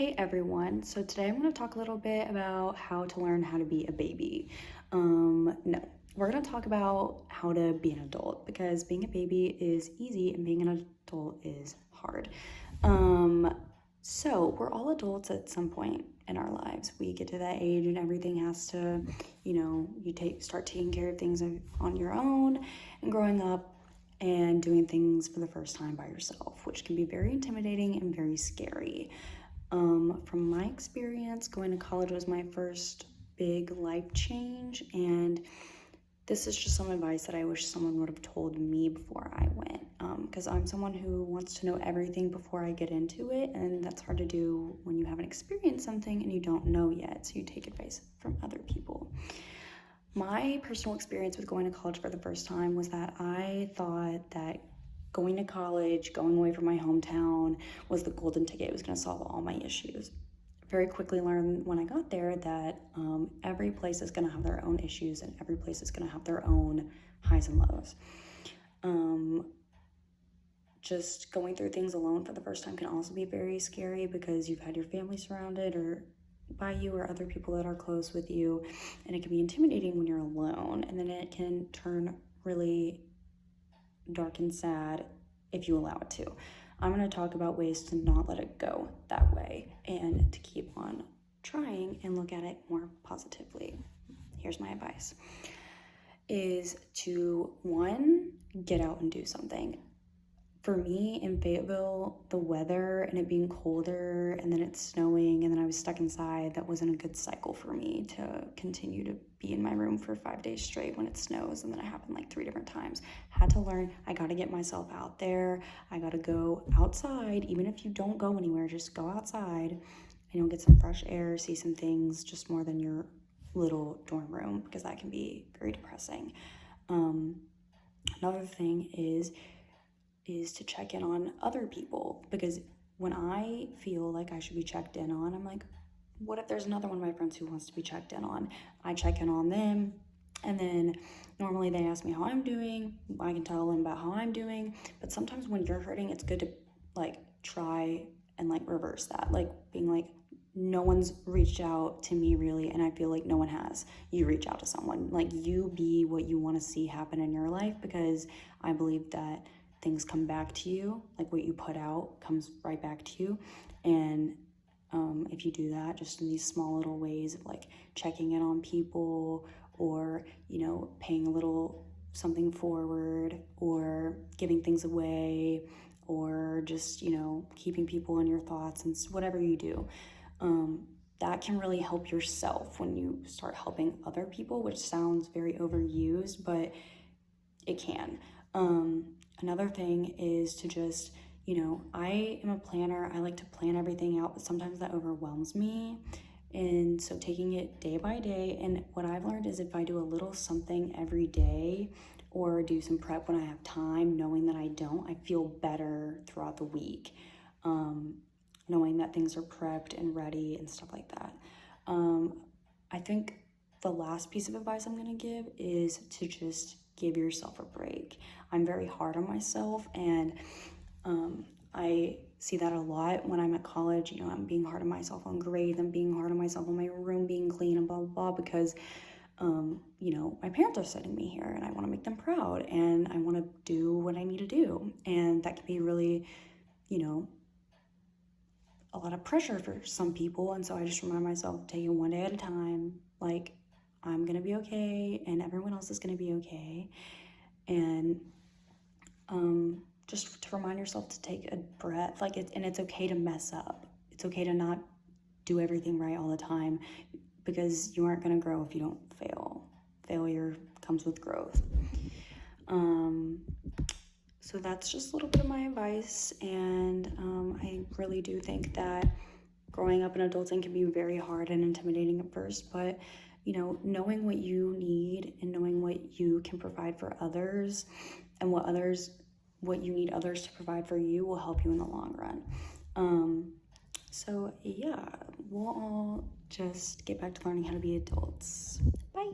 Hey everyone, so today I'm going to talk a little bit about how to learn how to be a baby. No, we're going to talk about how to be an adult because being a baby is easy and being an adult is hard. So we're all adults at some point in our lives. We get to that age and everything has to, start taking care of things on your own and growing up and doing things for the first time by yourself, which can be very intimidating and very scary. From my experience, going to college was my first big life change, and this is just some advice that I wish someone would have told me before I went, because I'm someone who wants to know everything before I get into it, and that's hard to do when you haven't experienced something and you don't know yet, so you take advice from other people. My personal experience with going to college for the first time was that I thought that going to college, going away from my hometown was the golden ticket. It was going to solve all my issues. Very quickly learned when I got there that every place is going to have their own issues and every place is going to have their own highs and lows. Just going through things alone for the first time can also be very scary because you've had your family surrounded or by you or other people that are close with you, and it can be intimidating when you're alone, and then it can turn really dark and sad if you allow it to. I'm going to talk about ways to not let it go that way and to keep on trying and look at it more positively. Here's my advice is to, one, get out and do something. For me in Fayetteville, the weather and it being colder and then it's snowing and then I was stuck inside, that wasn't a good cycle for me to continue to be in my room for 5 days straight when it snows, and then it happened like 3 different times. Had to learn, I got to get myself out there. I got to go outside. Even if you don't go anywhere, just go outside and you'll get some fresh air, see some things just more than your little dorm room, because that can be very depressing. Another thing is to check in on other people, because when I feel like I should be checked in on, I'm like, what if there's another one of my friends who wants to be checked in on? I check in on them, and then normally they ask me how I'm doing. I can tell them about how I'm doing, but sometimes when you're hurting, it's good to like try and like reverse that, like being like, no one's reached out to me really, and I feel like no one has. You reach out to someone, like you be what you want to see happen in your life, because I believe that things come back to you, like what you put out comes right back to you. And if you do that just in these small little ways of like checking in on people, or paying a little something forward, or giving things away, or just keeping people in your thoughts, and whatever you do, that can really help yourself when you start helping other people, which sounds very overused, but it can. Another thing is to just, I am a planner. I like to plan everything out, but sometimes that overwhelms me. And so taking it day by day, and what I've learned is if I do a little something every day or do some prep when I have time, knowing that I don't, I feel better throughout the week, knowing that things are prepped and ready and stuff like that. I think the last piece of advice I'm going to give is to just give yourself a break. I'm very hard on myself, and I see that a lot when I'm at college. I'm being hard on myself on grades, I'm being hard on myself on my room being clean and blah, blah, blah, because, my parents are sending me here and I want to make them proud and I want to do what I need to do. And that can be really, a lot of pressure for some people. And so I just remind myself, take it one day at a time. Like, I'm going to be okay and everyone else is going to be okay. And just to remind yourself to take a breath, and it's okay to mess up. It's okay to not do everything right all the time, because you aren't going to grow if you don't fail. Failure comes with growth. So that's just a little bit of my advice, and I really do think that growing up in adulting can be very hard and intimidating at first, but knowing what you need and knowing what you can provide for others and what you need others to provide for you will help you in the long run. So yeah, we'll all just get back to learning how to be adults. Bye.